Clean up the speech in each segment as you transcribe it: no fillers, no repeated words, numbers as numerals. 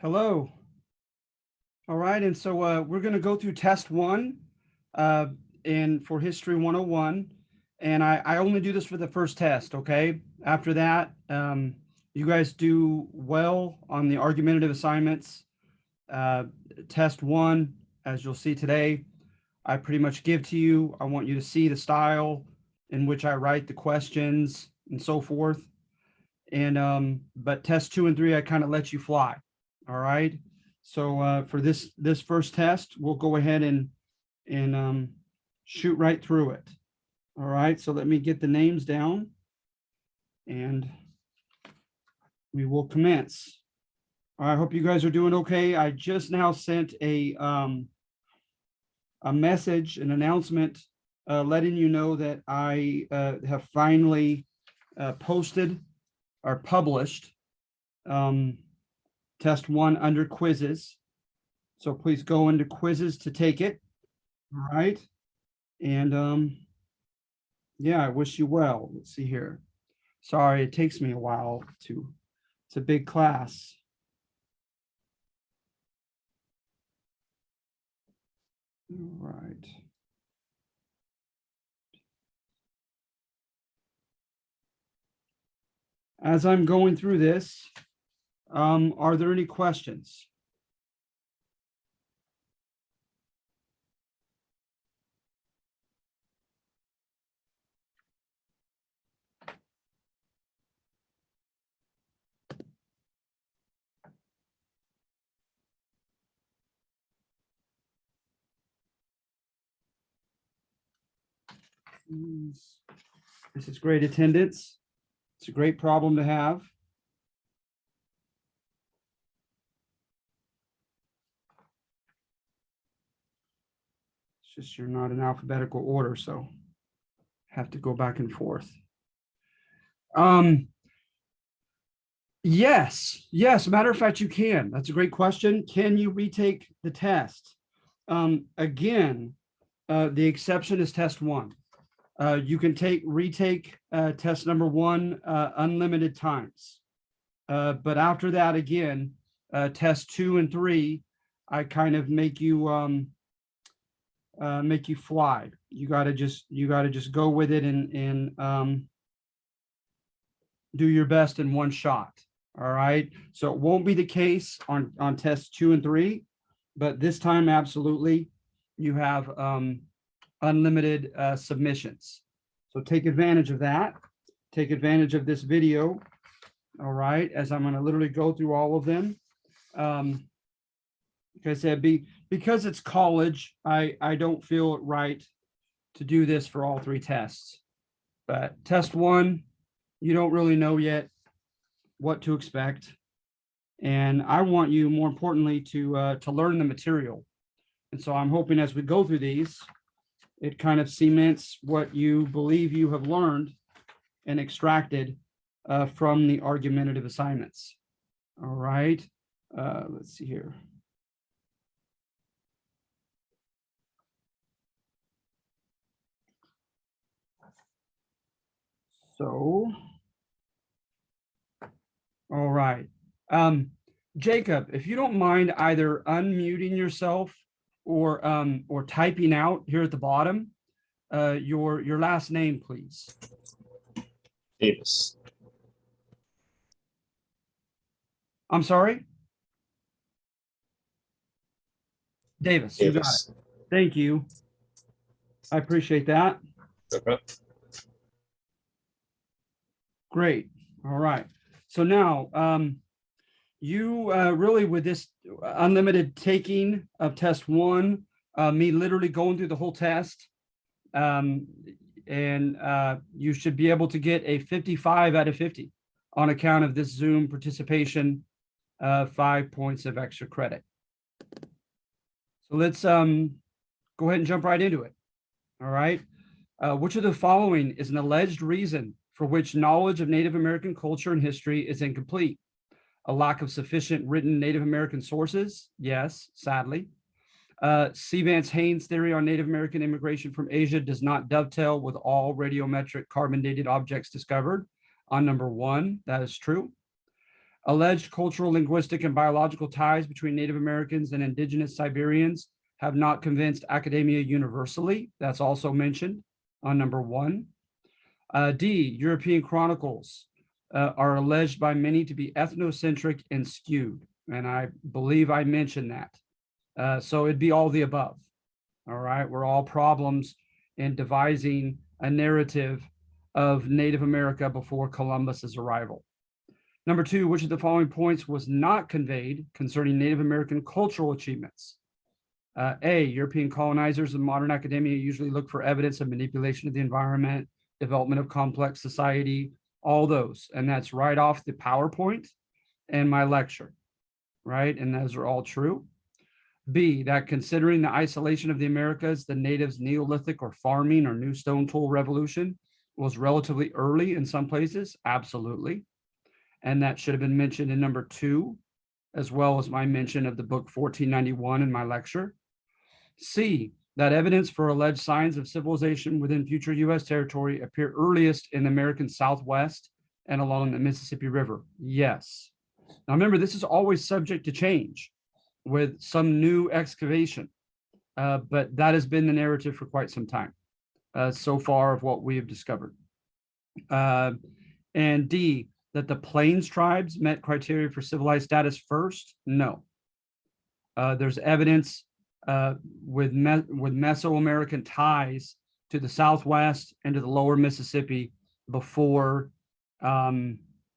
Hello. All right, and so we're going to go through test one uh, and for History 101. And I only do this for the first test, okay? After that, you guys do well on the argumentative assignments. Uh, Test one, as you'll see today, I pretty much give to you. I want you to see the style in which I write the questions and so forth. And but test two and three, I kind of let you fly. All right. So for this first test, we'll go ahead and shoot right through it. All right. So let me get the names down, and we will commence. I hope you guys are doing okay. I just now sent a message, an announcement, letting you know that I have finally posted or published test one under quizzes. So please go into quizzes to take it. All right. And yeah, I wish you well. Let's see here. Sorry, it takes me a while it's a big class. All right. As I'm going through this, are there any questions? This is great attendance. It's a great problem to have. It's just you're not in alphabetical order, so have to go back and forth. Yes. Matter of fact, you can. That's a great question. Can you retake the test? Again, the exception is test one. You can retake test number one unlimited times. But after that, again, test two and three, I kind of make you fly. You got to just go with it and do your best in one shot. All right. So it won't be the case on tests two and three, but this time, absolutely, you have unlimited submissions. So take advantage of that. Take advantage of this video. All right. As I'm going to literally go through all of them. Like I said, because it's college, I don't feel it right to do this for all three tests. But test one, you don't really know yet what to expect. And I want you, more importantly, to learn the material. And so I'm hoping as we go through these, it kind of cements what you believe you have learned and extracted from the argumentative assignments. All right. Let's see here. So, all right. Jacob, if you don't mind either unmuting yourself or typing out here at the bottom your last name, please. Davis. I'm sorry? Davis, you got it. Thank you. I appreciate that. Okay. Great. All right. So now, you really, with this unlimited taking of test one, me literally going through the whole test, and you should be able to get a 55 out of 50 on account of this Zoom participation, 5 points of extra credit. So let's go ahead and jump right into it. All right. Which of the following is an alleged reason for which knowledge of Native American culture and history is incomplete? A lack of sufficient written Native American sources? Yes, sadly. C. Vance Haynes' theory on Native American immigration from Asia does not dovetail with all radiometric carbon dated objects discovered. On number one, that is true. Alleged cultural, linguistic, and biological ties between Native Americans and indigenous Siberians have not convinced academia universally. That's also mentioned on number 1. D, European chronicles are alleged by many to be ethnocentric and skewed. And I believe I mentioned that. So it'd be all the above. All right. We're all problems in devising a narrative of Native America before Columbus's arrival. Number 2, which of the following points was not conveyed concerning Native American cultural achievements? A, European colonizers and modern academia usually look for evidence of manipulation of the environment, development of complex society, all those. And that's right off the PowerPoint and my lecture, right? And those are all true. B, that considering the isolation of the Americas, the natives' Neolithic or farming or new stone tool revolution was relatively early in some places. Absolutely. And that should have been mentioned in number 2, as well as my mention of the book 1491 in my lecture. C, that evidence for alleged signs of civilization within future U.S. territory appear earliest in the American Southwest and along the Mississippi River. Yes. Now remember, this is always subject to change with some new excavation, but that has been the narrative for quite some time so far of what we have discovered. And D, that the Plains tribes met criteria for civilized status first? No. There's evidence with Mesoamerican ties to the Southwest and to the lower Mississippi before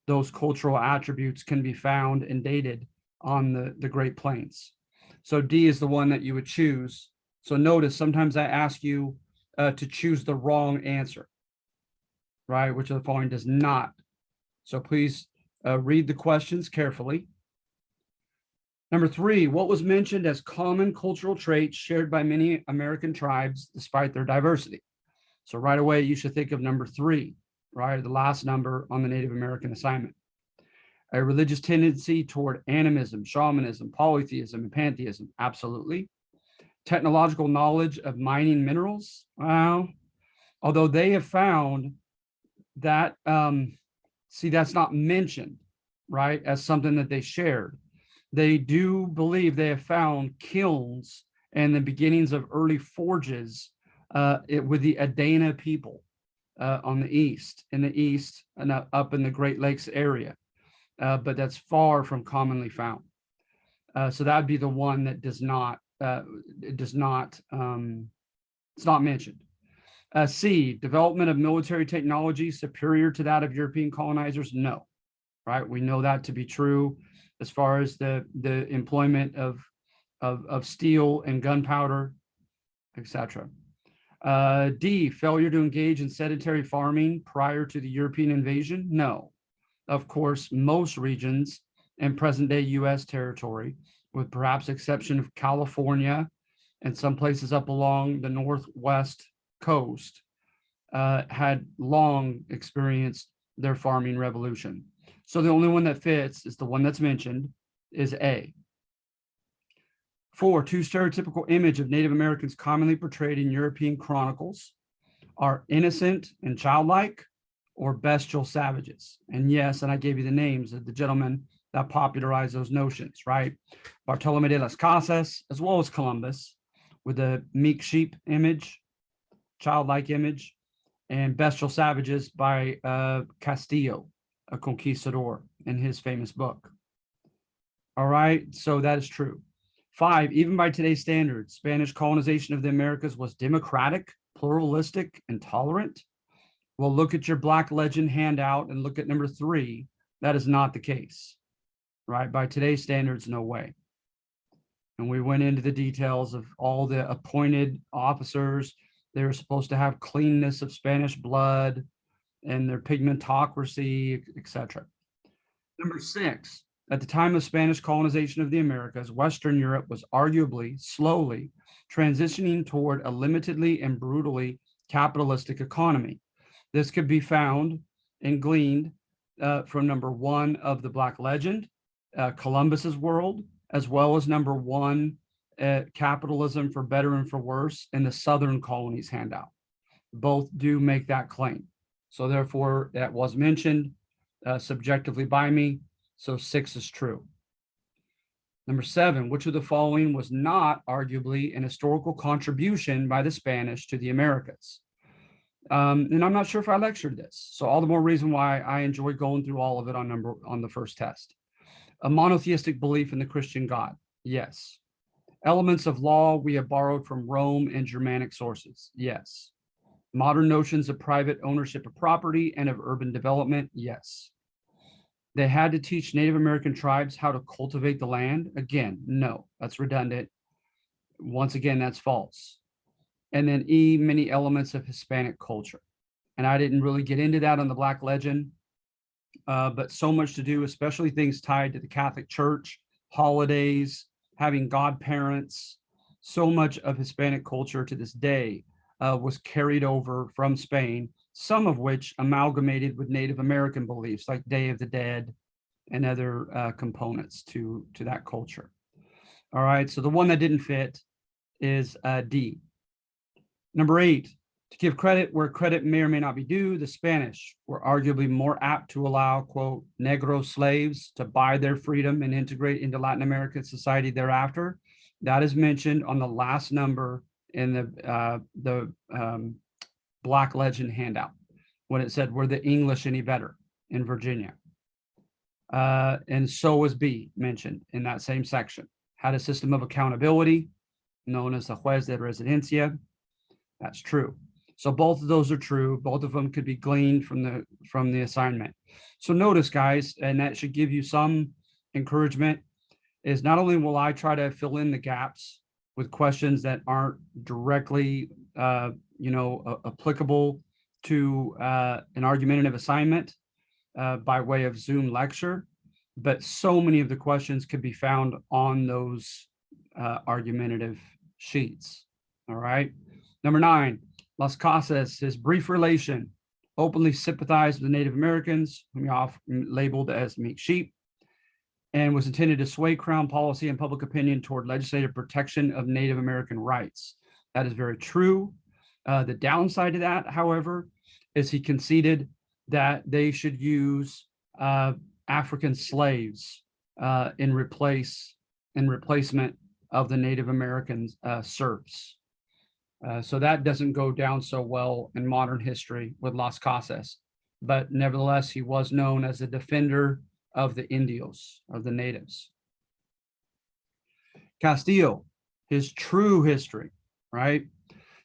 those cultural attributes can be found and dated on the Great Plains. So D is the one that you would choose. So notice sometimes I ask you to choose the wrong answer, right? Which of the following does not. So please read the questions carefully. Number 3, what was mentioned as common cultural traits shared by many American tribes despite their diversity? So right away, you should think of number 3, right? The last number on the Native American assignment. A religious tendency toward animism, shamanism, polytheism, and pantheism. Absolutely. Technological knowledge of mining minerals. Well, although they have found that, see, that's not mentioned, right, as something that they shared. They do believe they have found kilns and the beginnings of early forges with the Adana people in the east and up in the Great Lakes area. But that's far from commonly found. So that would be the one that does not, it's not mentioned. C, development of military technology superior to that of European colonizers? No, right? We know that to be true as far as the employment of steel and gunpowder, etc. D, failure to engage in sedentary farming prior to the European invasion? No. Of course, most regions in present-day U.S. territory, with perhaps exception of California and some places up along the northwest coast, had long experienced their farming revolution. So the only one that fits is the one that's mentioned, is A. 4, 2 stereotypical image of Native Americans commonly portrayed in European chronicles are innocent and childlike, or bestial savages. And yes, and I gave you the names of the gentlemen that popularized those notions, right? Bartolome de las Casas, as well as Columbus, with the meek sheep image, childlike image, and bestial savages by Castillo, a conquistador, in his famous book. All right, so that is true. 5, even by today's standards, Spanish colonization of the Americas was democratic, pluralistic, and tolerant. Well, look at your Black Legend handout and look at number 3. That is not the case, right? By today's standards, no way. And we went into the details of all the appointed officers. They were supposed to have cleanness of Spanish blood and their pigmentocracy, etc. Number 6, at the time of Spanish colonization of the Americas, Western Europe was arguably slowly transitioning toward a limitedly and brutally capitalistic economy. This could be found and gleaned from number 1 of the Black Legend, Columbus's World, as well as number 1, Capitalism for Better and for Worse, in the Southern Colonies handout. Both do make that claim. So therefore, that was mentioned subjectively by me, So 6 is true. Number 7, which of the following was not arguably an historical contribution by the Spanish to the Americas? And I'm not sure if I lectured this, so all the more reason why I enjoy going through all of it on the first test. A monotheistic belief in the Christian God, yes. Elements of law we have borrowed from Rome and Germanic sources, yes. Modern notions of private ownership of property and of urban development, yes. They had to teach Native American tribes how to cultivate the land. Again, no, that's redundant. Once again, that's false. And then E, many elements of Hispanic culture. And I didn't really get into that on the Black Legend, but so much to do, especially things tied to the Catholic Church, holidays, having godparents. So much of Hispanic culture to this day was carried over from Spain, some of which amalgamated with Native American beliefs like Day of the Dead and other components to that culture. All right, so the one that didn't fit is D. Number 8, to give credit where credit may or may not be due, the Spanish were arguably more apt to allow, quote, Negro slaves to buy their freedom and integrate into Latin American society thereafter. That is mentioned on the last number in the Black Legend handout when it said, were the English any better in Virginia? And so was B mentioned in that same section. Had a system of accountability known as the juez de residencia. That's true. So both of those are true. Both of them could be gleaned from the assignment. So notice, guys, and that should give you some encouragement, is not only will I try to fill in the gaps with questions that aren't directly, applicable to an argumentative assignment by way of Zoom lecture, but so many of the questions could be found on those argumentative sheets. All right. Number 9, Las Casas, his brief relation, openly sympathized with the Native Americans, whom he often labeled as meek sheep, and was intended to sway Crown policy and public opinion toward legislative protection of Native American rights. That is very true. The downside to that, however, is he conceded that they should use African slaves in replacement of the Native American serfs. So that doesn't go down so well in modern history with Las Casas, but nevertheless, he was known as a defender of the Indios, of the natives. Castillo, his true history, right?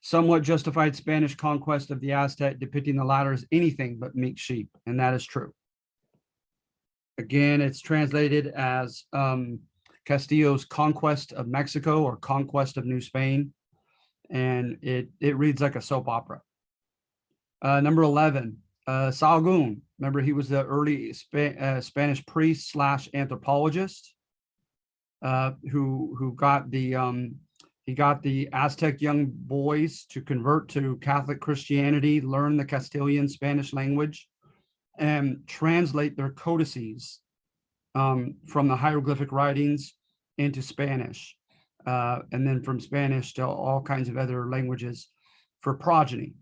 Somewhat justified Spanish conquest of the Aztec, depicting the latter as anything but meek sheep, and that is true. Again, it's translated as Castillo's conquest of Mexico or conquest of New Spain, and it reads like a soap opera. Number 11, Sahagún. Remember, he was the early Spanish priest / anthropologist who got the Aztec young boys to convert to Catholic Christianity, learn the Castilian Spanish language, and translate their codices from the hieroglyphic writings into Spanish, and then from Spanish to all kinds of other languages for progeny,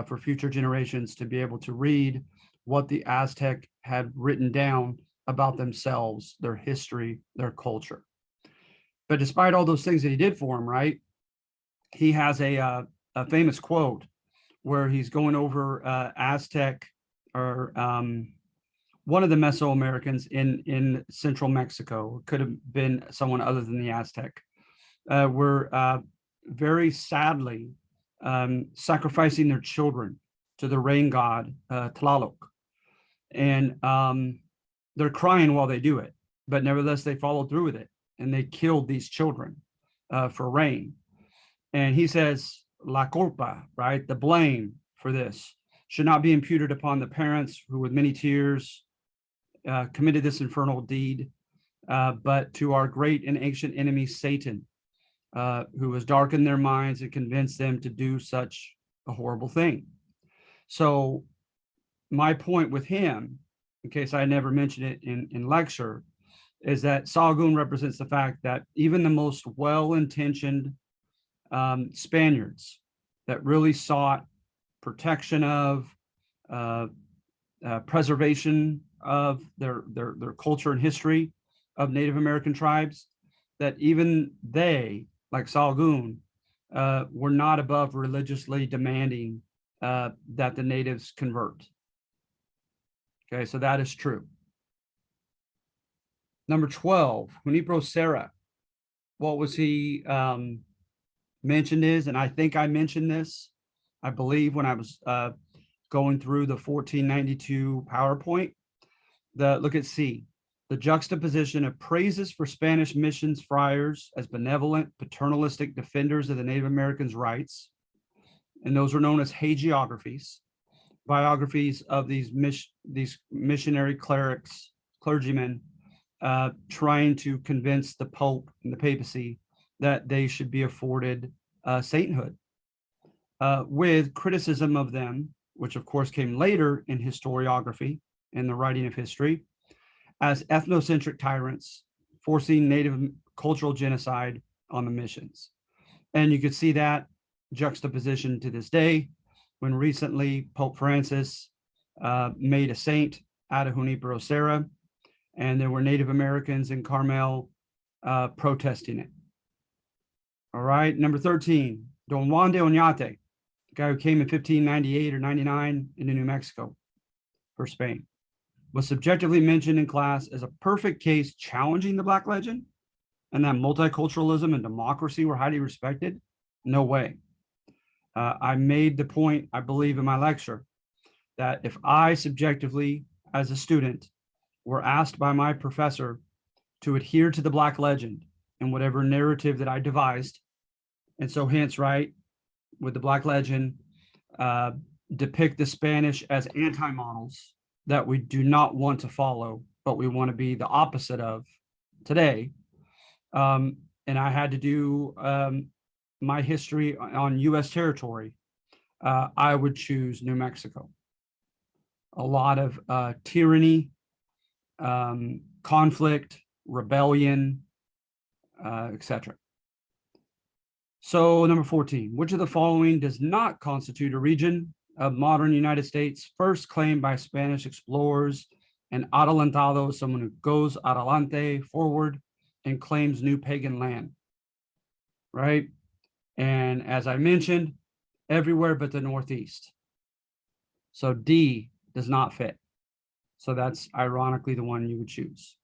for future generations to be able to read what the Aztec had written down about themselves, their history, their culture. But despite all those things that he did for him, right, he has a famous quote where he's going over Aztec or one of the Mesoamericans in central Mexico. It could have been someone other than the Aztec. Were very sadly sacrificing their children to the rain god Tlaloc. And they're crying while they do it, but nevertheless, they followed through with it and they killed these children for rain. And he says, la culpa, right? The blame for this should not be imputed upon the parents who with many tears committed this infernal deed, but to our great and ancient enemy, Satan, who has darkened their minds and convinced them to do such a horrible thing. So my point with him, in case I never mentioned it in lecture, is that Sahagún represents the fact that even the most well-intentioned Spaniards that really sought protection of, preservation of their culture and history of Native American tribes, that even they, like Salgoon, were not above religiously demanding that the natives convert. Okay, so that is true. Number 12, Junipero Serra. What was he mentioned is, and I think I mentioned this, I believe, when I was going through the 1492 PowerPoint. Look at C. The juxtaposition of praises for Spanish missions friars as benevolent, paternalistic defenders of the Native Americans' rights, and those were known as hagiographies, biographies of these missionary clergymen, trying to convince the Pope and the papacy that they should be afforded sainthood, with criticism of them, which of course came later in historiography and the writing of history, as ethnocentric tyrants forcing native cultural genocide on the missions. And you could see that juxtaposition to this day when recently Pope Francis made a saint out of Junipero Serra, and there were Native Americans in Carmel protesting it. All right, number 13, Don Juan de Oñate, the guy who came in 1598 or 99 into New Mexico for Spain, was subjectively mentioned in class as a perfect case challenging the Black legend and that multiculturalism and democracy were highly respected. No way. I made the point, I believe, in my lecture, that if I subjectively, as a student, were asked by my professor to adhere to the Black legend in whatever narrative that I devised, and so hence, right, with the Black legend, depict the Spanish as anti-models that we do not want to follow, but we want to be the opposite of today. And I had to do my history on U.S. territory. I would choose New Mexico. A lot of tyranny, conflict, rebellion, etc. So number 14, which of the following does not constitute a region of modern United States first claimed by Spanish explorers and adelantado, someone who goes adelante, forward, and claims new pagan land, right? And as I mentioned, everywhere but the Northeast. So D does not fit. So that's ironically the one you would choose.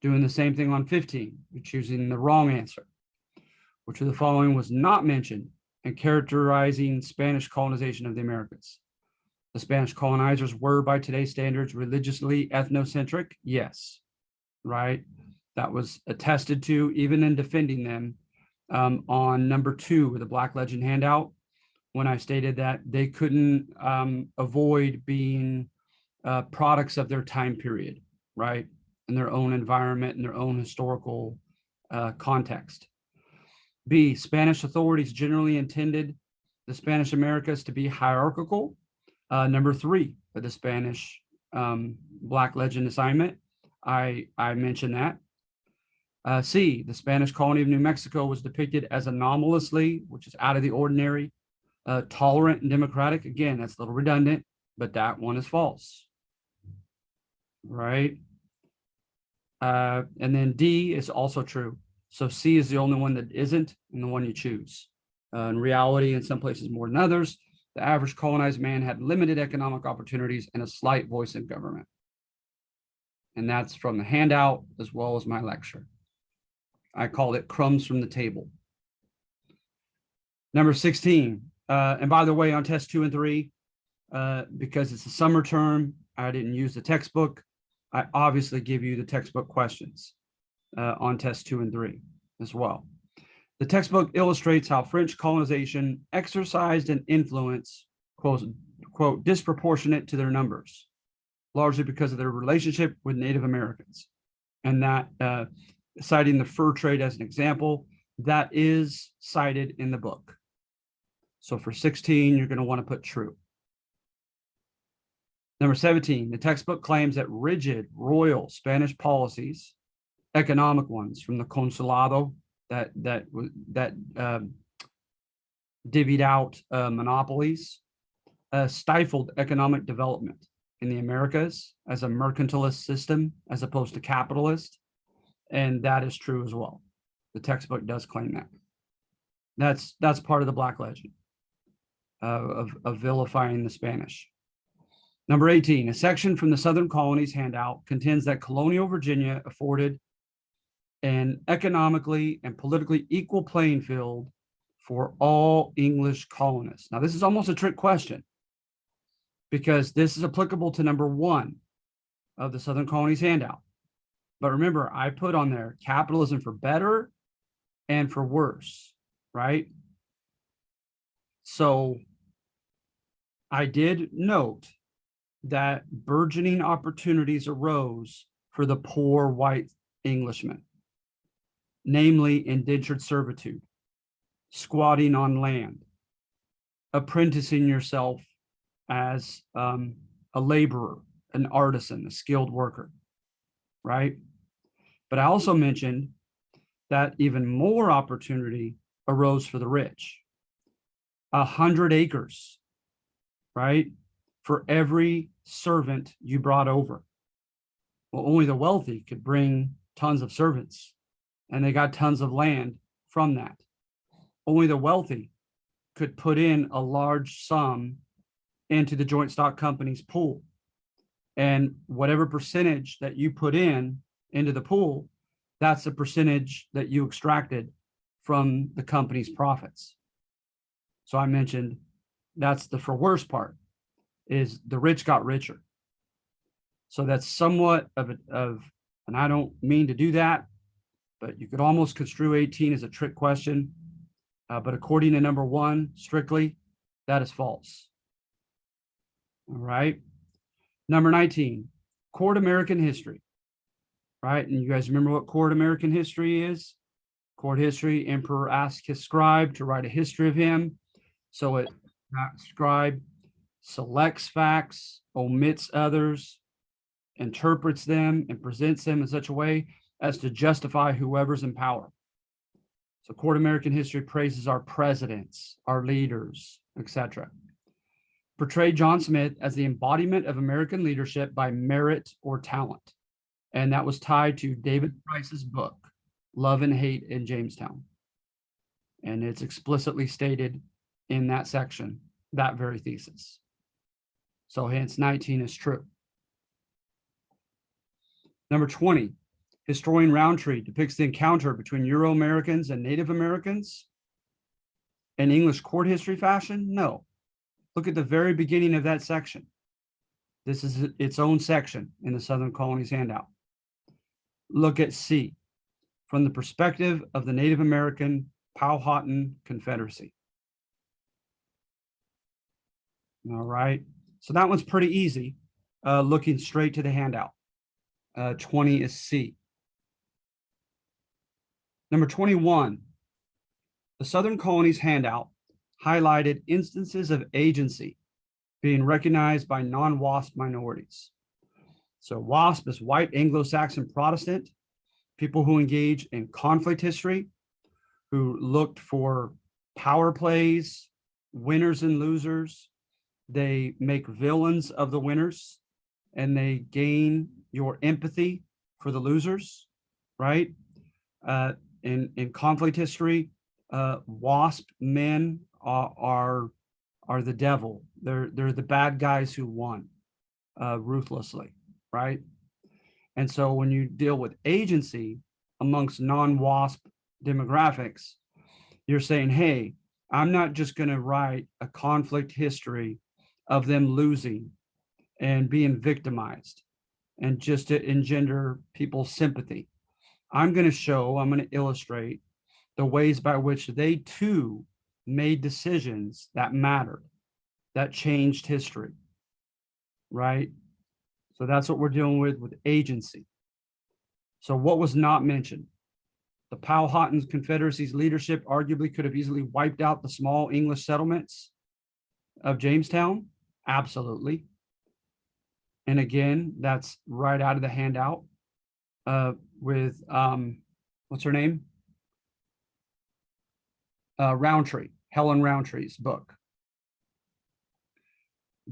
Doing the same thing on 15, you're choosing the wrong answer. Which of the following was not mentioned in characterizing Spanish colonization of the Americas? The Spanish colonizers were, by today's standards, religiously ethnocentric. Yes, right. That was attested to even in defending them on number 2 with the Black Legend handout, when I stated that they couldn't avoid being products of their time period, right, in their own environment and their own historical context. B, Spanish authorities generally intended the Spanish Americas to be hierarchical. Number 3 for the Spanish Black Legend assignment, I mentioned that. C, the Spanish colony of New Mexico was depicted as anomalously, which is out of the ordinary, tolerant and democratic. Again, that's a little redundant, but that one is false, right? And then D is also true. So C is the only one that isn't, and the one you choose. In reality, in some places more than others, the average colonized man had limited economic opportunities and a slight voice in government. And that's from the handout as well as my lecture. I called it crumbs from the table. Number 16. And by the way, on test 2 and 3, because it's a summer term, I didn't use the textbook. I obviously give you the textbook questions on test 2 and 3 as well. The textbook illustrates how French colonization exercised an influence, quote, disproportionate to their numbers, largely because of their relationship with Native Americans. And that, citing the fur trade as an example, that is cited in the book. So for 16, you're going to want to put true. Number 17, the textbook claims that rigid royal Spanish policies, economic ones from the consulado that divvied out monopolies, stifled economic development in the Americas as a mercantilist system as opposed to capitalist. And that is true as well. The textbook does claim that. That's part of the Black legend of vilifying the Spanish. Number 18, a section from the Southern Colonies handout contends that colonial Virginia afforded an economically and politically equal playing field for all English colonists. Now, this is almost a trick question because this is applicable to number 1 of the Southern Colonies handout. But remember, I put on there capitalism for better and for worse, right? So I did note that burgeoning opportunities arose for the poor white Englishmen, namely indentured servitude, squatting on land, apprenticing yourself as a laborer, an artisan, a skilled worker, right? But I also mentioned that even more opportunity arose for the rich. 100 acres, right? For every servant you brought over. Well, only the wealthy could bring tons of servants, and they got tons of land from that. Only the wealthy could put in a large sum into the joint stock company's pool. And whatever percentage that you put in into the pool, that's the percentage that you extracted from the company's profits. So I mentioned that's the for worse part, is the rich got richer. So that's somewhat of, and I don't mean to do that, but you could almost construe 18 as a trick question. But according to number 1, strictly, that is false. All right. Number 19, court American history, right? And you guys remember what court American history is? Court history, emperor asked his scribe to write a history of him. So that scribe selects facts, omits others, interprets them, and presents them in such a way as to justify whoever's in power. So court American history praises our presidents, our leaders, etc. Portrayed John Smith as the embodiment of American leadership by merit or talent. And that was tied to David Price's book, Love and Hate in Jamestown. And it's explicitly stated in that section, that very thesis. So hence 19 is true. Number 20, historian Roundtree depicts the encounter between Euro-Americans and Native Americans in English court history fashion? No. Look at the very beginning of that section. This is its own section in the Southern Colonies handout. Look at C, from the perspective of the Native American Powhatan Confederacy. All right, so that one's pretty easy, looking straight to the handout. 20 is C. Number 21, the Southern Colonies handout highlighted instances of agency being recognized by non-WASP minorities. So WASP is white Anglo-Saxon Protestant, people who engage in conflict history, who looked for power plays, winners and losers. They make villains of the winners, and they gain your empathy for the losers, right? In conflict history, WASP men are the devil. They're the bad guys who won ruthlessly, right? And so when you deal with agency amongst non-WASP demographics, you're saying, hey, I'm not just going to write a conflict history of them losing and being victimized and just to engender people's sympathy. I'm going to illustrate the ways by which they too made decisions that mattered, that changed history, right? So that's what we're dealing with agency. So what was not mentioned? The Powhatan Confederacy's leadership arguably could have easily wiped out the small English settlements of Jamestown. Absolutely. And again, that's right out of the handout with, what's her name? Roundtree, Helen Roundtree's book.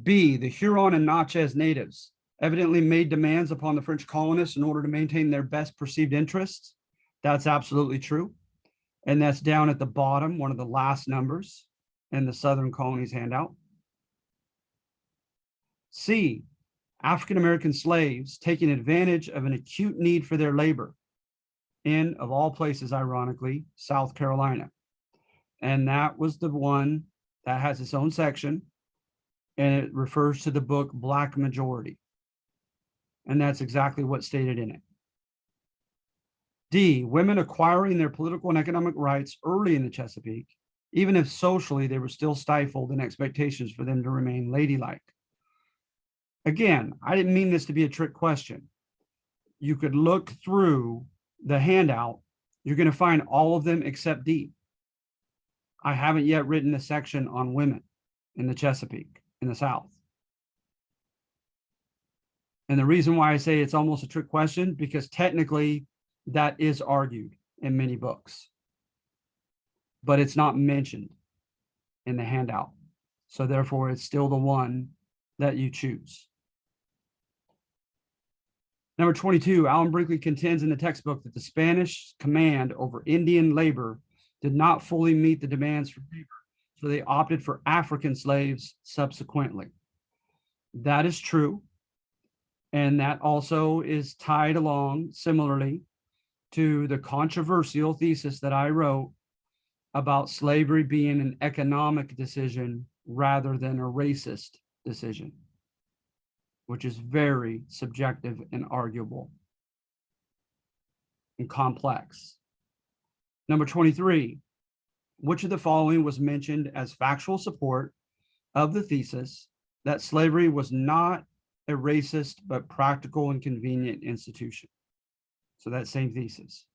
B, the Huron and Natchez natives evidently made demands upon the French colonists in order to maintain their best perceived interests. That's absolutely true. And that's down at the bottom, one of the last numbers in the Southern Colonies handout. C, African-American slaves taking advantage of an acute need for their labor in, of all places, ironically, South Carolina. And that was the one that has its own section, and it refers to the book Black Majority. And that's exactly what's stated in it. D, women acquiring their political and economic rights early in the Chesapeake, even if socially they were still stifled in expectations for them to remain ladylike. Again, I didn't mean this to be a trick question. You could look through the handout. You're going to find all of them except D. I haven't yet written a section on women in the Chesapeake, in the South. And the reason why I say it's almost a trick question, because technically that is argued in many books, but it's not mentioned in the handout. So therefore, it's still the one that you choose. Number 22, Alan Brinkley contends in the textbook that the Spanish command over Indian labor did not fully meet the demands for labor, so they opted for African slaves subsequently. That is true. And that also is tied along similarly to the controversial thesis that I wrote about slavery being an economic decision rather than a racist decision, which is very subjective and arguable and complex. Number 23, which of the following was mentioned as factual support of the thesis that slavery was not a racist but practical and convenient institution? So that same thesis.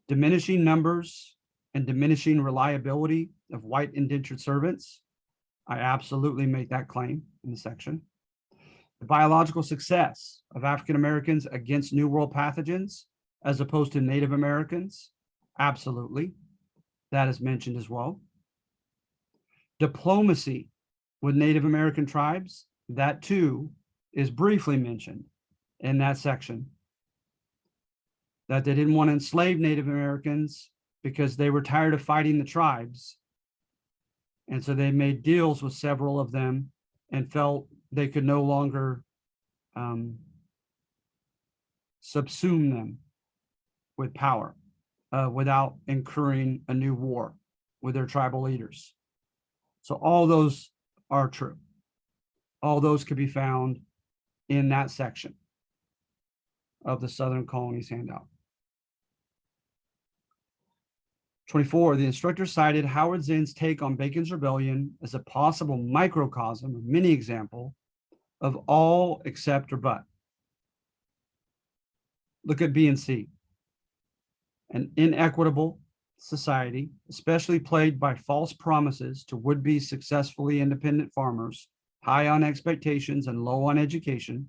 Diminishing numbers and diminishing reliability of white indentured servants. I absolutely make that claim in the section. The biological success of African Americans against New World pathogens as opposed to Native Americans. Absolutely. That is mentioned as well. Diplomacy with Native American tribes. That too is briefly mentioned in that section. That they didn't want to enslave Native Americans because they were tired of fighting the tribes. And so they made deals with several of them and felt they could no longer subsume them with power without incurring a new war with their tribal leaders. So all those are true. All those could be found in that section of the Southern Colonies handout. 24, the instructor cited Howard Zinn's take on Bacon's Rebellion as a possible microcosm or mini example of all except or but. Look at B and C. An inequitable society, especially plagued by false promises to would-be successfully independent farmers, high on expectations and low on education,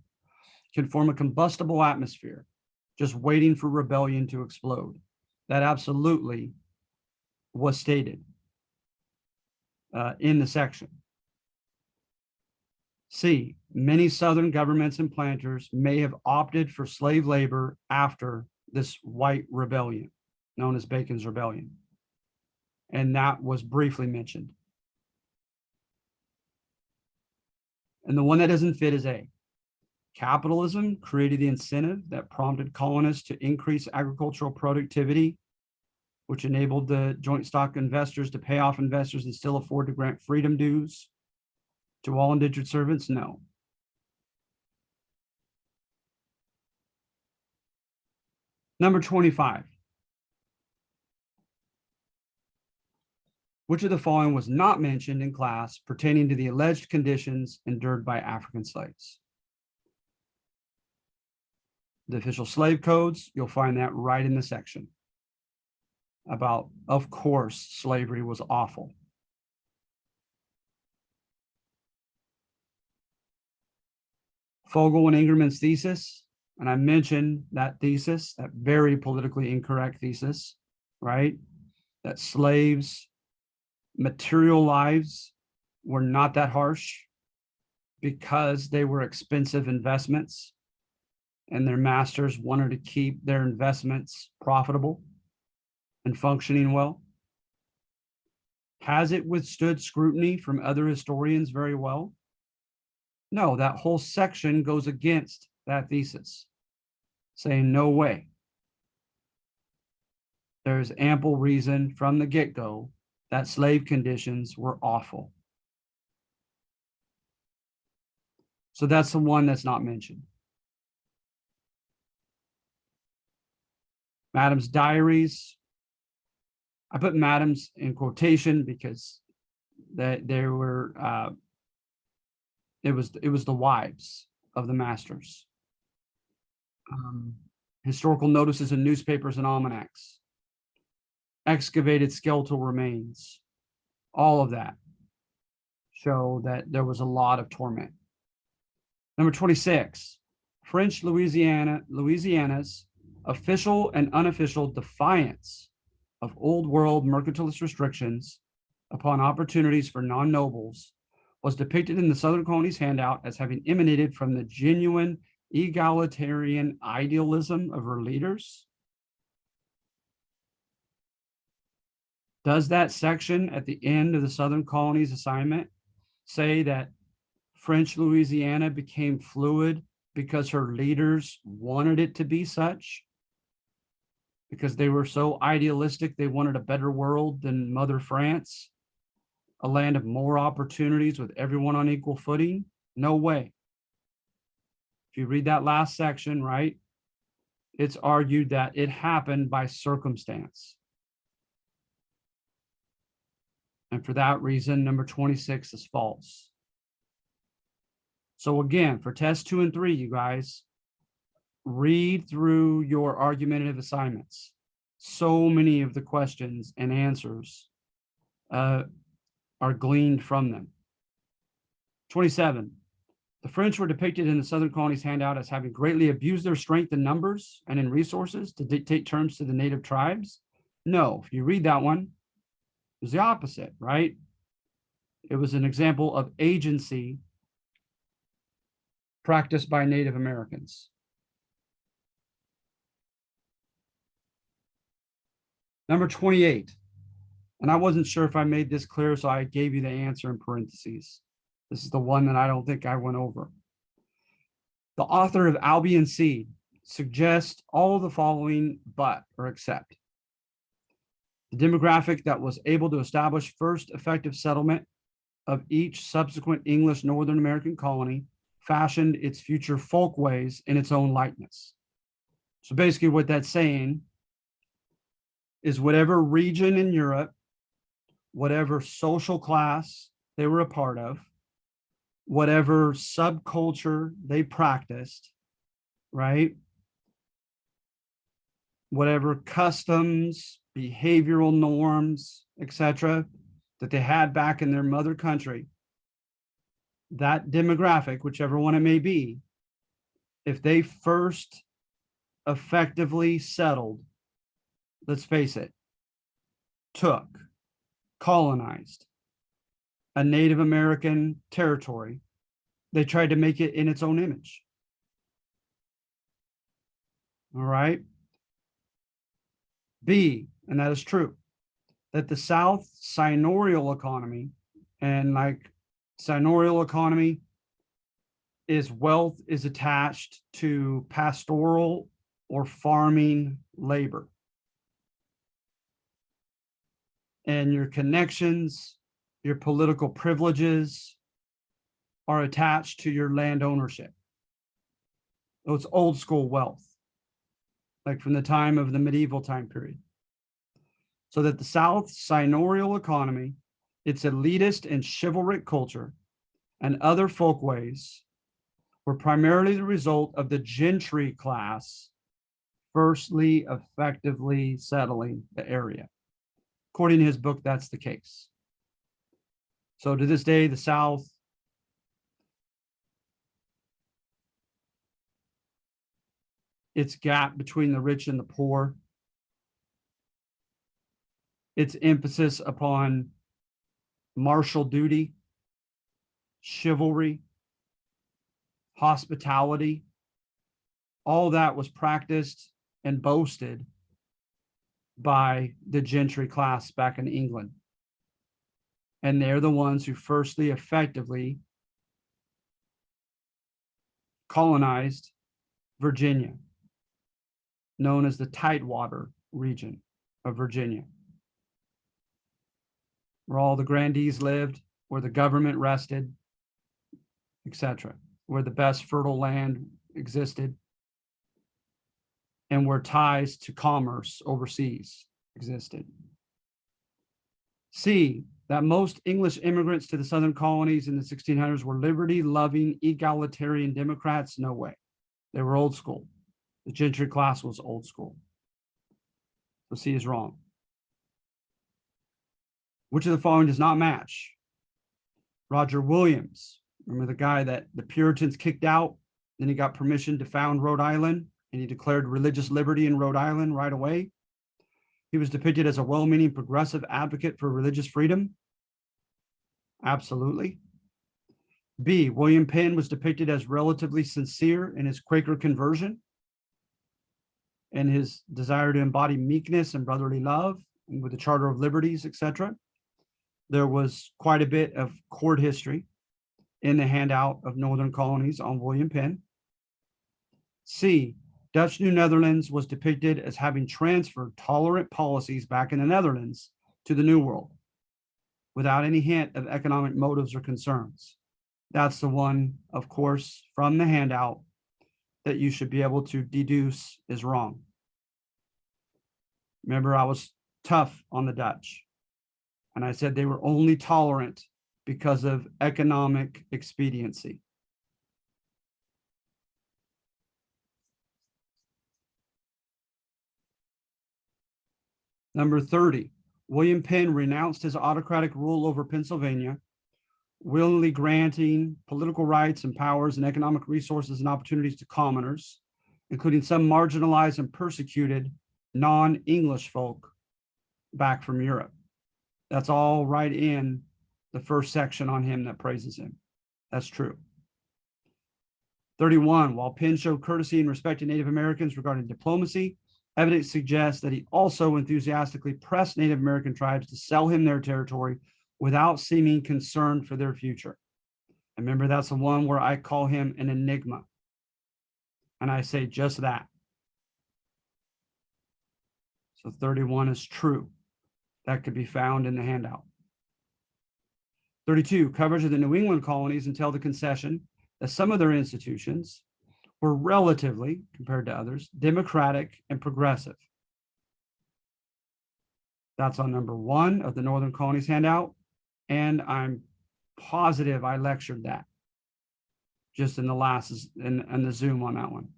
can form a combustible atmosphere, just waiting for rebellion to explode. That absolutely was stated in the section. C, many Southern governments and planters may have opted for slave labor after this white rebellion, known as Bacon's Rebellion. And that was briefly mentioned. And the one that doesn't fit is A. Capitalism created the incentive that prompted colonists to increase agricultural productivity, which enabled the joint stock investors to pay off investors and still afford to grant freedom dues to all indentured servants? No. Number 25. Which of the following was not mentioned in class pertaining to the alleged conditions endured by African slaves? The official slave codes, you'll find that right in the section about, of course, slavery was awful. Fogel and Ingerman's thesis, and I mentioned that thesis, that very politically incorrect thesis, right? That slaves' material lives were not that harsh. because they were expensive investments and their masters wanted to keep their investments profitable and functioning well? Has it withstood scrutiny from other historians very well? No, that whole section goes against that thesis, saying no way. There's ample reason from the get-go that slave conditions were awful. So that's the one that's not mentioned. Madam's diaries. I put madams in quotation because that there were it was the wives of the masters. Historical notices in newspapers and almanacs, excavated skeletal remains, all of that show that there was a lot of torment. Number 26, French Louisiana's official and unofficial defiance of old world mercantilist restrictions upon opportunities for non-nobles was depicted in the Southern Colonies handout as having emanated from the genuine egalitarian idealism of her leaders. Does that section at the end of the Southern Colonies assignment say that French Louisiana became fluid because her leaders wanted it to be such? Because they were so idealistic, they wanted a better world than Mother France, a land of more opportunities with everyone on equal footing? No way. If you read that last section, right, it's argued that it happened by circumstance. And for that reason, number 26 is false. So again, for test 2 and 3, you guys, read through your argumentative assignments. So many of the questions and answers are gleaned from them. 27, the French were depicted in the Southern Colonies handout as having greatly abused their strength in numbers and in resources to dictate terms to the native tribes. No, if you read that one, it was the opposite, right? It was an example of agency practiced by Native Americans. Number 28, and I wasn't sure if I made this clear, so I gave you the answer in parentheses. This is the one that I don't think I went over. The author of Albion Seed suggests all of the following but or except. The demographic that was able to establish first effective settlement of each subsequent English Northern American colony fashioned its future folkways in its own likeness. So basically what that's saying is whatever region in Europe, whatever social class they were a part of, whatever subculture they practiced, right? Whatever customs, behavioral norms, etc., that they had back in their mother country, that demographic, whichever one it may be, if they first effectively settled, let's face it, took, colonized a Native American territory, they tried to make it in its own image. All right. B, and that is true, that the South seigneurial economy, and like seigneurial economy is wealth is attached to pastoral or farming labor. And your connections, your political privileges are attached to your land ownership. So it's old school wealth, like from the time of the medieval time period. So that the South seigneurial economy, its elitist and chivalric culture, and other folkways were primarily the result of the gentry class firstly effectively settling the area. According to his book, that's the case. So to this day, the South its gap between the rich and the poor, its emphasis upon martial duty, chivalry, hospitality, all that was practiced and boasted by the gentry class back in England. And they're the ones who firstly effectively colonized Virginia, known as the Tidewater region of Virginia, where all the grandees lived, where the government rested, etc., where the best fertile land existed, and where ties to commerce overseas existed. C, that most English immigrants to the southern colonies in the 1600s were liberty-loving, egalitarian Democrats? No way. They were old school. The gentry class was old school. So C is wrong. Which of the following does not match? Roger Williams, remember the guy that the Puritans kicked out, then he got permission to found Rhode Island, and he declared religious liberty in Rhode Island right away. He was depicted as a well-meaning progressive advocate for religious freedom. Absolutely. B, William Penn was depicted as relatively sincere in his Quaker conversion and his desire to embody meekness and brotherly love, and with the Charter of Liberties, etc. There was quite a bit of court history in the handout of Northern Colonies on William Penn. C, Dutch New Netherlands was depicted as having transferred tolerant policies back in the Netherlands to the New World without any hint of economic motives or concerns. That's the one, of course, from the handout that you should be able to deduce is wrong. Remember, I was tough on the Dutch, and I said they were only tolerant because of economic expediency. Number 30, William Penn renounced his autocratic rule over Pennsylvania, willingly granting political rights and powers and economic resources and opportunities to commoners, including some marginalized and persecuted non-English folk back from Europe. That's all right in the first section on him that praises him. That's true. 31, while Penn showed courtesy and respect to Native Americans regarding diplomacy, evidence suggests that he also enthusiastically pressed Native American tribes to sell him their territory without seeming concerned for their future. And remember, that's the one where I call him an enigma. And I say just that. So 31 is true. That could be found in the handout. 32, coverage of the New England colonies until the concession that some of their institutions were relatively, compared to others, democratic and progressive. That's on number 1 of the Northern Colonies handout, and I'm positive I lectured that just in the last, in the Zoom on that one.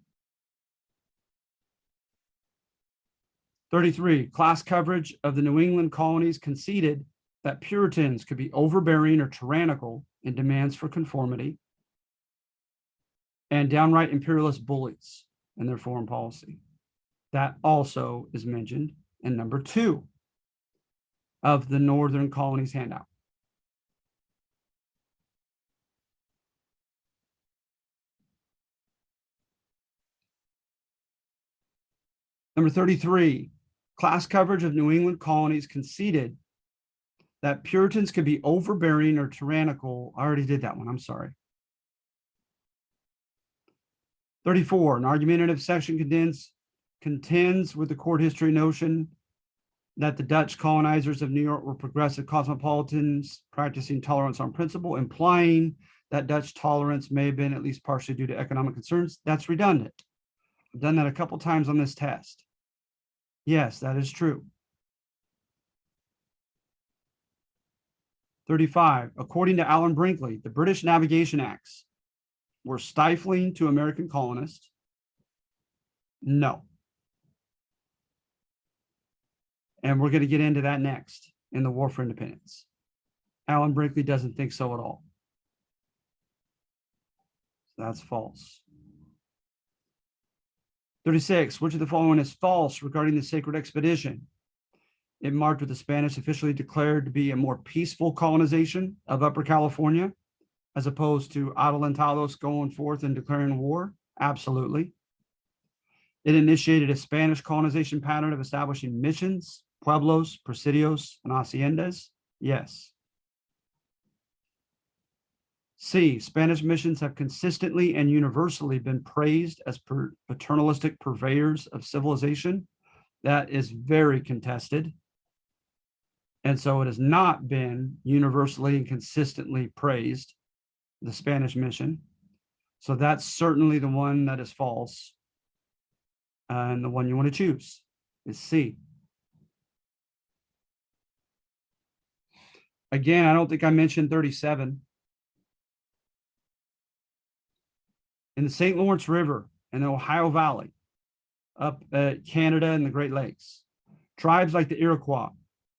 33, class coverage of the New England colonies conceded that Puritans could be overbearing or tyrannical in demands for conformity, and downright imperialist bullies in their foreign policy. That also is mentioned in number 2 of the Northern Colonies handout. Number 33, class coverage of New England colonies conceded that Puritans could be overbearing or tyrannical. I already did that one, I'm sorry. 34, an argumentative section contends with the court history notion that the Dutch colonizers of New York were progressive cosmopolitans practicing tolerance on principle, implying that Dutch tolerance may have been at least partially due to economic concerns. That's redundant. I've done that a couple times on this test. Yes, that is true. 35, according to Alan Brinkley, the British Navigation Acts were stifling to American colonists. No. And we're going to get into that next in the War for Independence. Alan Brinkley doesn't think so at all. So that's false. 36, which of the following is false regarding the Sacred Expedition? It marked what the Spanish officially declared to be a more peaceful colonization of Upper California as opposed to adelantados going forth and declaring war? Absolutely. It initiated a Spanish colonization pattern of establishing missions, pueblos, presidios, and haciendas? Yes. C, Spanish missions have consistently and universally been praised as paternalistic purveyors of civilization. That is very contested. And so it has not been universally and consistently praised, the Spanish mission. So that's certainly the one that is false. And the one you want to choose is C. Again, I don't think I mentioned 37. In the St. Lawrence River and the Ohio Valley, up at Canada and the Great Lakes, tribes like the Iroquois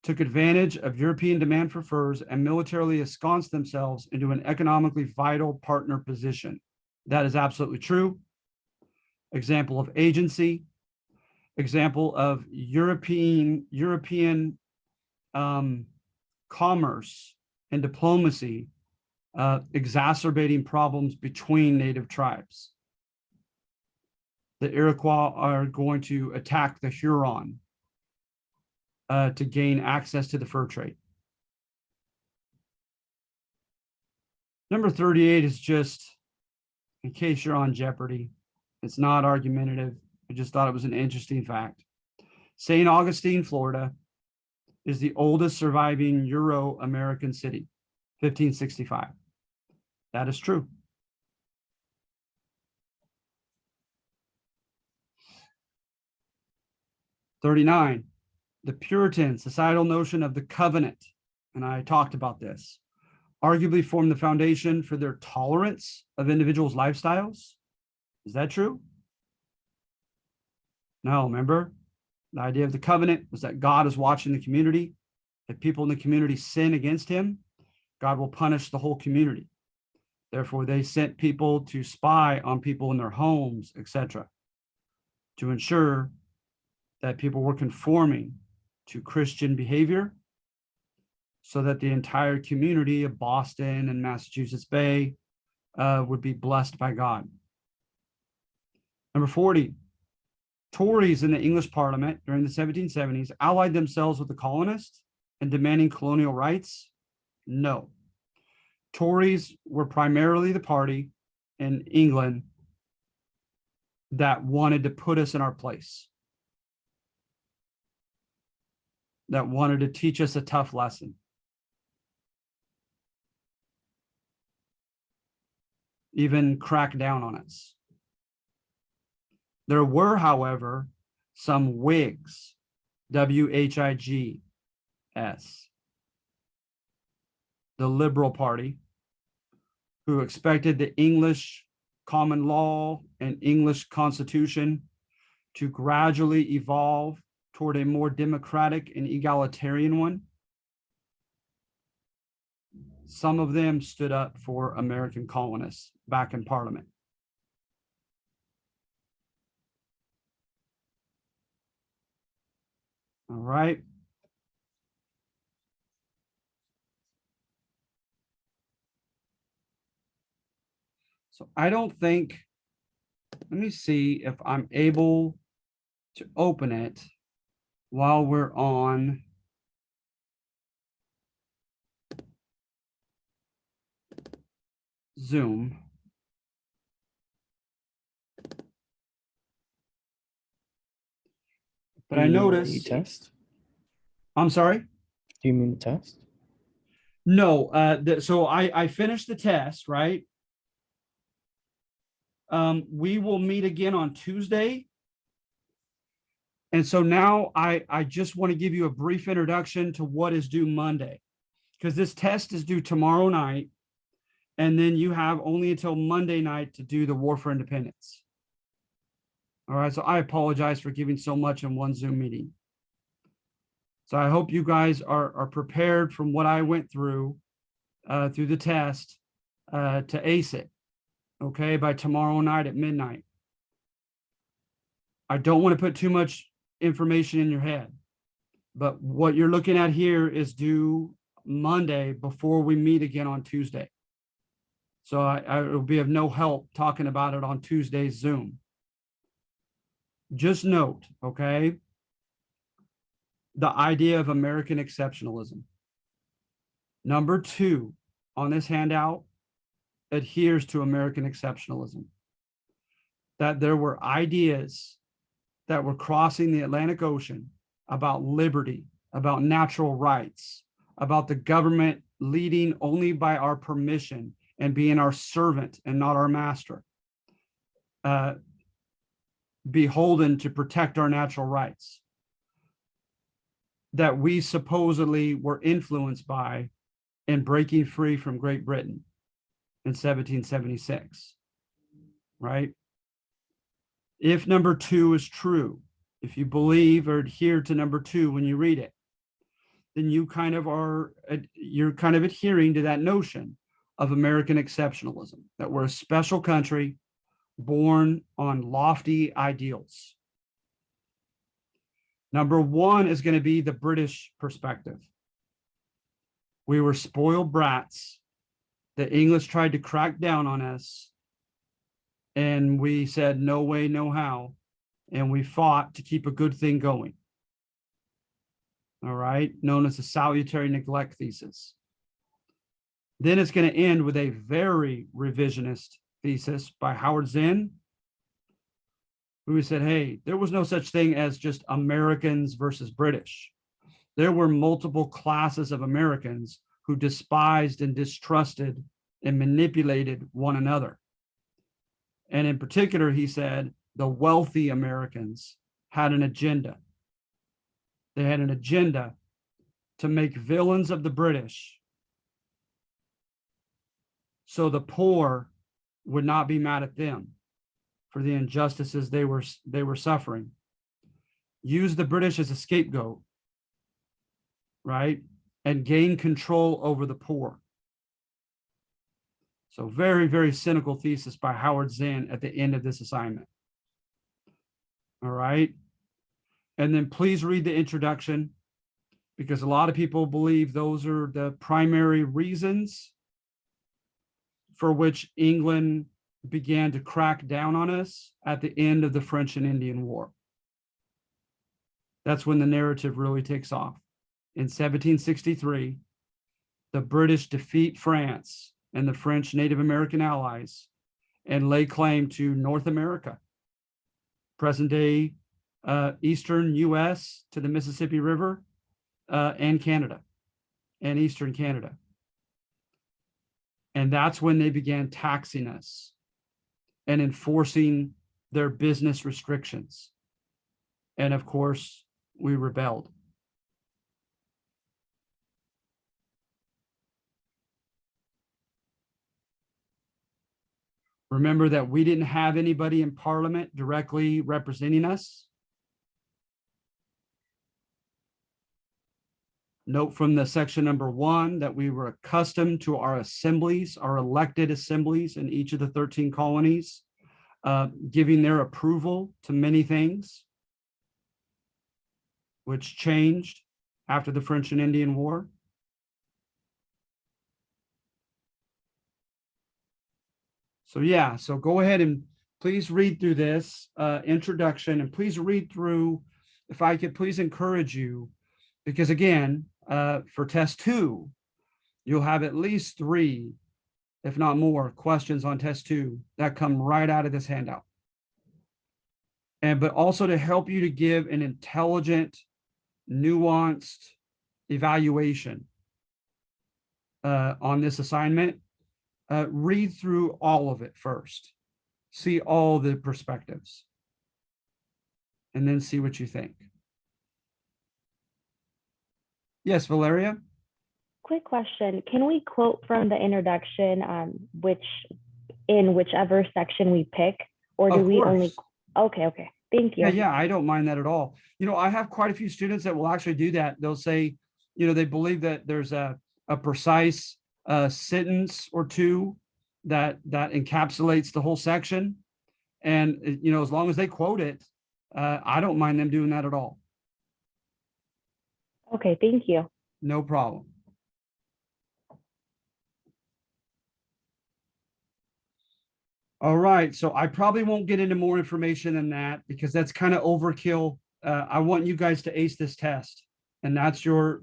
took advantage of European demand for furs and militarily ensconced themselves into an economically vital partner position. That is absolutely true. Example of agency, example of European commerce and diplomacy exacerbating problems between native tribes. The Iroquois are going to attack the Huron to gain access to the fur trade. Number 38 is just, in case you're on Jeopardy, it's not argumentative. I just thought it was an interesting fact. St. Augustine, Florida, is the oldest surviving Euro-American city, 1565. That is true. '39, the Puritan societal notion of the covenant, and I talked about this, arguably formed the foundation for their tolerance of individuals' lifestyles. Is that true? No, remember, the idea of the covenant was that God is watching the community. If people in the community sin against him, God will punish the whole community. Therefore, they sent people to spy on people in their homes, etc., to ensure that people were conforming to Christian behavior so that the entire community of Boston and Massachusetts Bay would be blessed by God. Number 40, Tories in the English Parliament during the 1770s allied themselves with the colonists and demanding colonial rights? No. Tories were primarily the party in England that wanted to put us in our place, that wanted to teach us a tough lesson. Even crack down on us. There were, however, some Whigs, W-H-I-G-S, the Liberal Party, who expected the English common law and English Constitution to gradually evolve toward a more democratic and egalitarian one. Some of them stood up for American colonists back in Parliament. All right. So I don't think, let me see if I'm able to open it while we're on Zoom. But I noticed. Test? I'm sorry? Do you mean the test? No, so I finished the test, right? We will meet again on Tuesday. And so now I just want to give you a brief introduction to what is due Monday, because this test is due tomorrow night. And then you have only until Monday night to do the War for Independence. All right, so I apologize for giving so much in one Zoom meeting. So I hope you guys are prepared from what I went through the test to ace it, okay, by tomorrow night at midnight. I don't want to put too much information in your head, but what you're looking at here is due Monday before we meet again on Tuesday. So I will be of no help talking about it on Tuesday's Zoom. Just note, okay, the idea of American exceptionalism. Number 2 on this handout adheres to American exceptionalism. That there were ideas that were crossing the Atlantic Ocean about liberty, about natural rights, about the government leading only by our permission and being our servant and not our master, beholden to protect our natural rights, that we supposedly were influenced by in breaking free from Great Britain in 1776, right? If number 2 is true, if you believe or adhere to number 2 when you read it, then you're kind of adhering to that notion of American exceptionalism, that we're a special country born on lofty ideals. Number 1 is going to be the British perspective. We were spoiled brats. The English tried to crack down on us, and we said, no way, no how. And we fought to keep a good thing going. All right, known as the salutary neglect thesis. Then it's going to end with a very revisionist thesis by Howard Zinn, who said, hey, there was no such thing as just Americans versus British. There were multiple classes of Americans who despised and distrusted and manipulated one another. And in particular, he said, the wealthy Americans had an agenda. They had an agenda to make villains of the British so the poor would not be mad at them for the injustices they were suffering. Use the British as a scapegoat, right? And gain control over the poor. So very, very cynical thesis by Howard Zinn at the end of this assignment. All right. And then please read the introduction, because a lot of people believe those are the primary reasons for which England began to crack down on us at the end of the French and Indian War. That's when the narrative really takes off. In 1763, the British defeat France and the French Native American allies and lay claim to North America, present day eastern US to the Mississippi River, and Canada, and eastern Canada. And that's when they began taxing us and enforcing their business restrictions. And of course, we rebelled. Remember that we didn't have anybody in Parliament directly representing us. Note from the section number 1 that we were accustomed to our assemblies, our elected assemblies in each of the 13 colonies, giving their approval to many things, which changed after the French and Indian War. So yeah, so go ahead and please read through this introduction, and please read through, if I could please encourage you, because again, for test 2, you'll have at least 3, if not more, questions on test 2 that come right out of this handout. But also to help you to give an intelligent, nuanced evaluation on this assignment, read through all of it first, see all the perspectives, and then see what you think. Yes, Valeria? Quick question. Can we quote from the introduction, in whichever section we pick, or do we only? Okay. Thank you. Yeah, I don't mind that at all. You know, I have quite a few students that will actually do that. They'll say, you know, they believe that there's a precise sentence or two that encapsulates the whole section. And, you know, as long as they quote it, I don't mind them doing that at all. Okay, thank you. No problem. All right, so I probably won't get into more information than that because that's kind of overkill. I want you guys to ace this test, and that's your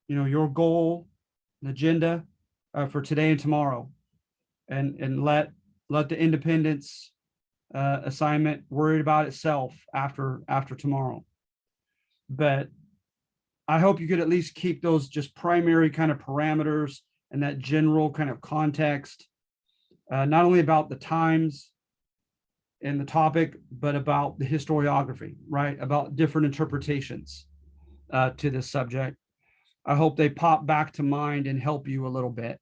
your goal, agenda for today and tomorrow, and let the independence assignment worry about itself after tomorrow. But I hope you could at least keep those just primary kind of parameters and that general kind of context, not only about the times and the topic, but about the historiography, right? About different interpretations to this subject. I hope they pop back to mind and help you a little bit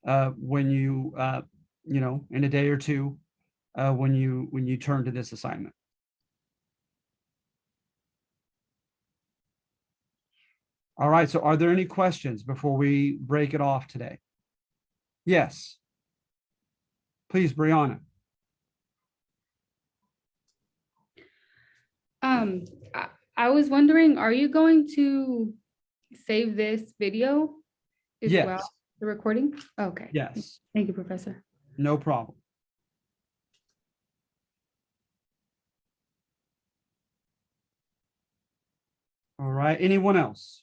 when in a day or two, when you turn to this assignment. All right. So, are there any questions before we break it off today? Yes. Please, Brianna. I was wondering, are you going to save this video as Yes. well, the recording? Okay. Yes. Thank you, Professor. No problem. All right. Anyone else?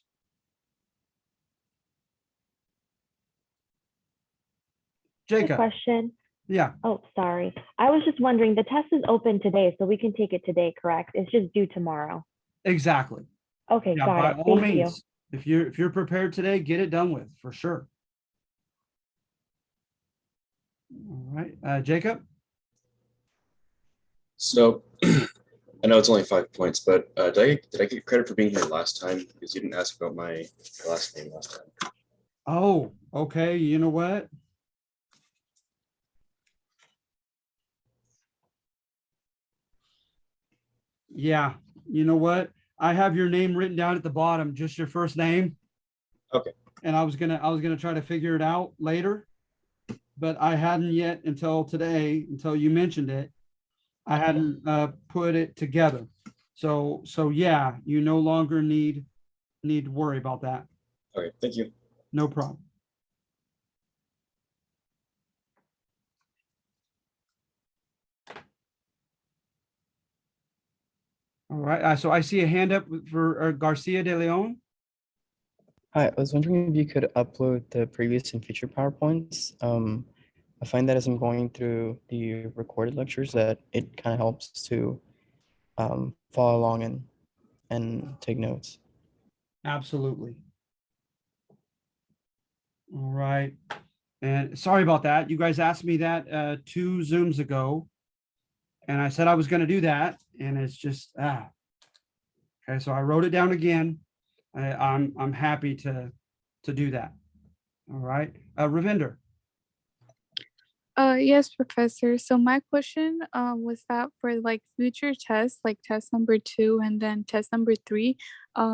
Quick Jacob. question. Yeah, Oh, sorry. I was just wondering, the test is open today, so we can take it today, correct? It's just due tomorrow. exactly. Okay, Yeah, got by it. all Thank you. means, if you're prepared today, get it done with for sure. All right, Jacob. So I know it's only 5 points, but did I get credit for being here last time? Because you didn't ask about my last name last time. Oh, okay. You know what? Yeah, you know what? I have your name written down at the bottom, just your first name. Okay. And I was gonna try to figure it out later, but I hadn't yet until today, until you mentioned it. I hadn't put it together. So yeah, you no longer need to worry about that. Okay, thank you. No problem. All right. So I see a hand up for Garcia de Leon. Hi, I was wondering if you could upload the previous and future PowerPoints. I find that as I'm going through the recorded lectures that it kind of helps to follow along and take notes. Absolutely. All right. And sorry about that. You guys asked me that 2 Zooms ago, and I said I was going to do that, and it's just okay. So I wrote it down again. I'm happy to do that. All right, Ravinder. Yes, Professor. So my question was that for like future tests, like test number 2 and then test number 3,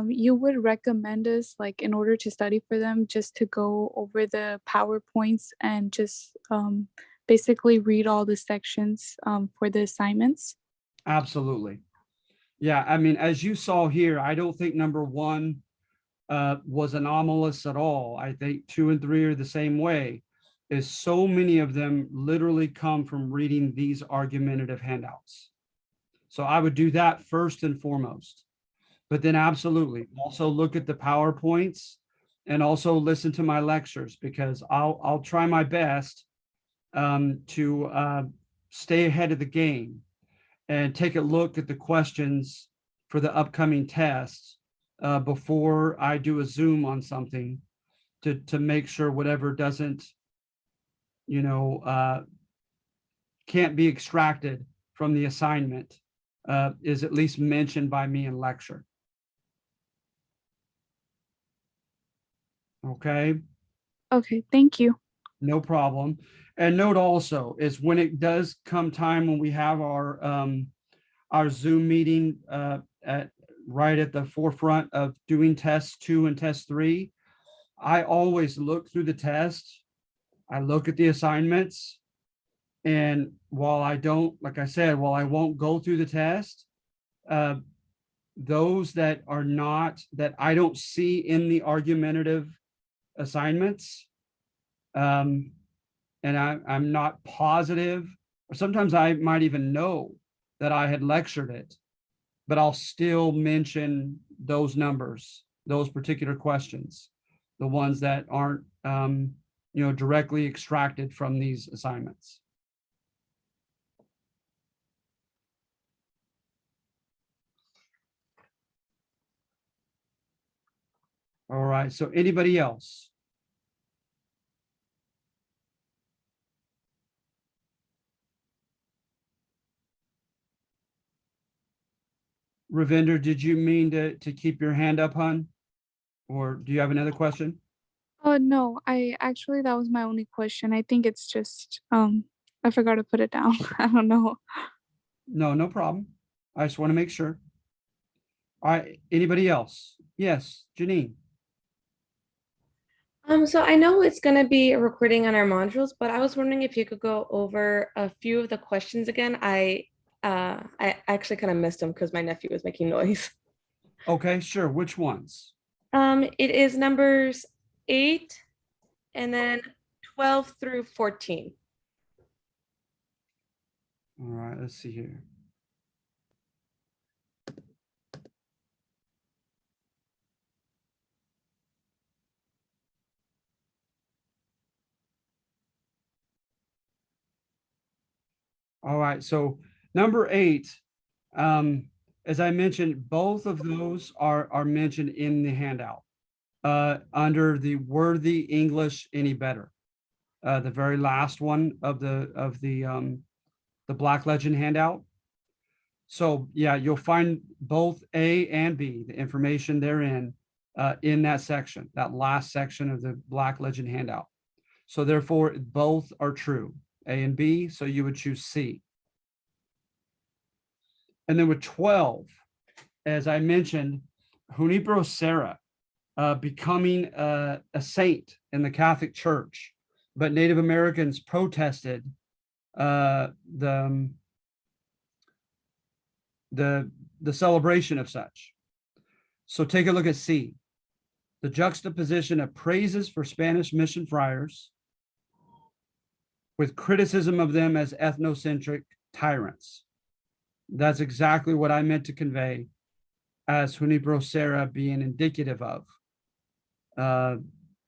you would recommend us, like in order to study for them, just to go over the PowerPoints and just basically read all the sections for the assignments? Absolutely. Yeah, I mean, as you saw here, I don't think number 1 was anomalous at all. I think 2 and 3 are the same way. Is so many of them literally come from reading these argumentative handouts. So I would do that first and foremost. But then absolutely also look at the PowerPoints and also listen to my lectures, because I'll try my best to stay ahead of the game and take a look at the questions for the upcoming tests before I do a Zoom on something to make sure whatever doesn't can't be extracted from the assignment is at least mentioned by me in lecture. Okay. Okay, thank you. No problem. And note also is when it does come time when we have our Zoom meeting right at the forefront of doing test 2 and test 3, I always look through the test. I look at the assignments, and while I don't, like I said, while I won't go through the test, those that are not, that I don't see in the argumentative assignments, and I'm not positive, or sometimes I might even know that I had lectured it, but I'll still mention those numbers, those particular questions, the ones that aren't, directly extracted from these assignments. All right, so anybody else? Ravinder, did you mean to keep your hand up, hon? Or do you have another question? Oh no, I actually that was my only question. I think it's just I forgot to put it down. I don't know. No, no problem. I just want to make sure. All right, anybody else? Yes, Janine. So I know it's going to be a recording on our modules, but I was wondering if you could go over a few of the questions again. I actually kind of missed them because my nephew was making noise. Okay, sure. Which ones? It is numbers 8 and then 12 through 14. All right, let's see here. All right, so number 8, as I mentioned, both of those are mentioned in the handout under the worthy English any better. The very last one of the Black Legend handout. So yeah, you'll find both A and B, the information therein, in that section, that last section of the Black Legend handout. So therefore, both are true, A and B, so you would choose C. And then with 12, as I mentioned, Junipero Serra becoming a saint in the Catholic Church, but Native Americans protested the celebration of such. So take a look at C, the juxtaposition of praises for Spanish mission friars with criticism of them as ethnocentric tyrants. That's exactly what I meant to convey as Junipero Serra being indicative of,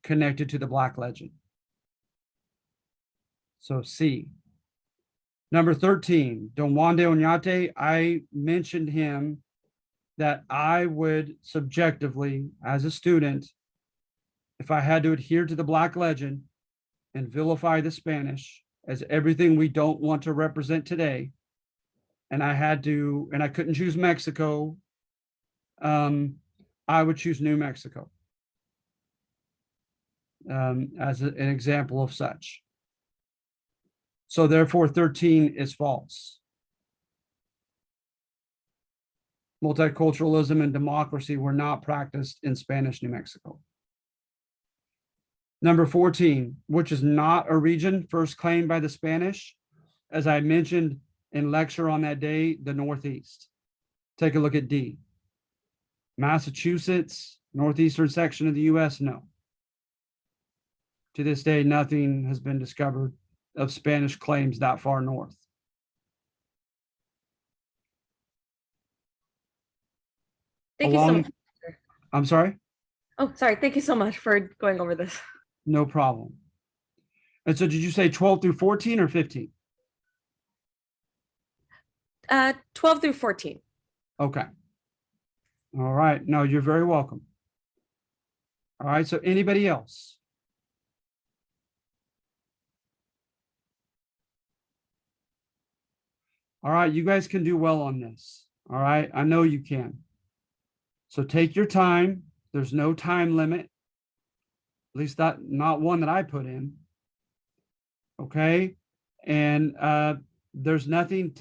connected to the Black Legend. So C. Number 13, Don Juan de Oñate, I mentioned him that I would subjectively, as a student, if I had to adhere to the Black Legend and vilify the Spanish as everything we don't want to represent today, and I couldn't choose Mexico, I would choose New Mexico as an example of such. So therefore 13 is false. Multiculturalism and democracy were not practiced in Spanish New Mexico. Number 14, which is not a region first claimed by the Spanish, as I mentioned in lecture on that day, the Northeast. Take a look at D. Massachusetts, northeastern section of the US, no. To this day, nothing has been discovered of Spanish claims that far north. Thank you so much. I'm sorry? Oh, sorry. Thank you so much for going over this. No problem. And so did you say 12 through 14 or 15? 12 through 14. Okay. All right. No, you're very welcome. All right. So anybody else? All right. You guys can do well on this. All right. I know you can. So take your time. There's no time limit. At least not one that I put in. Okay. And there's nothing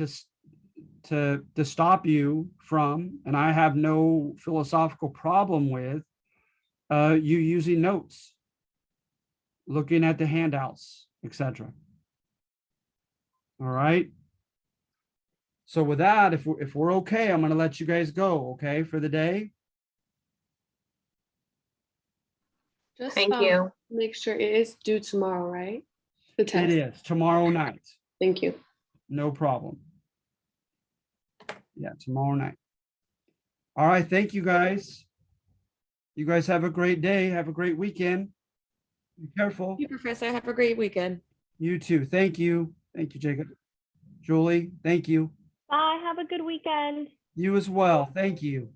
to stop you from, and I have no philosophical problem with you using notes, looking at the handouts, etc. All right. So with that, if we're okay, I'm going to let you guys go, okay, for the day. Just Thank you. make sure it is due tomorrow, right? The It test. is tomorrow night. Thank you. No problem. Yeah, tomorrow night. All right, thank you guys. You guys have a great day. Have a great weekend. Be careful. Thank you, Professor. Have a great weekend. You too. Thank you. Thank you, Jacob. Julie, thank you. Bye. Have a good weekend. You as well. Thank you.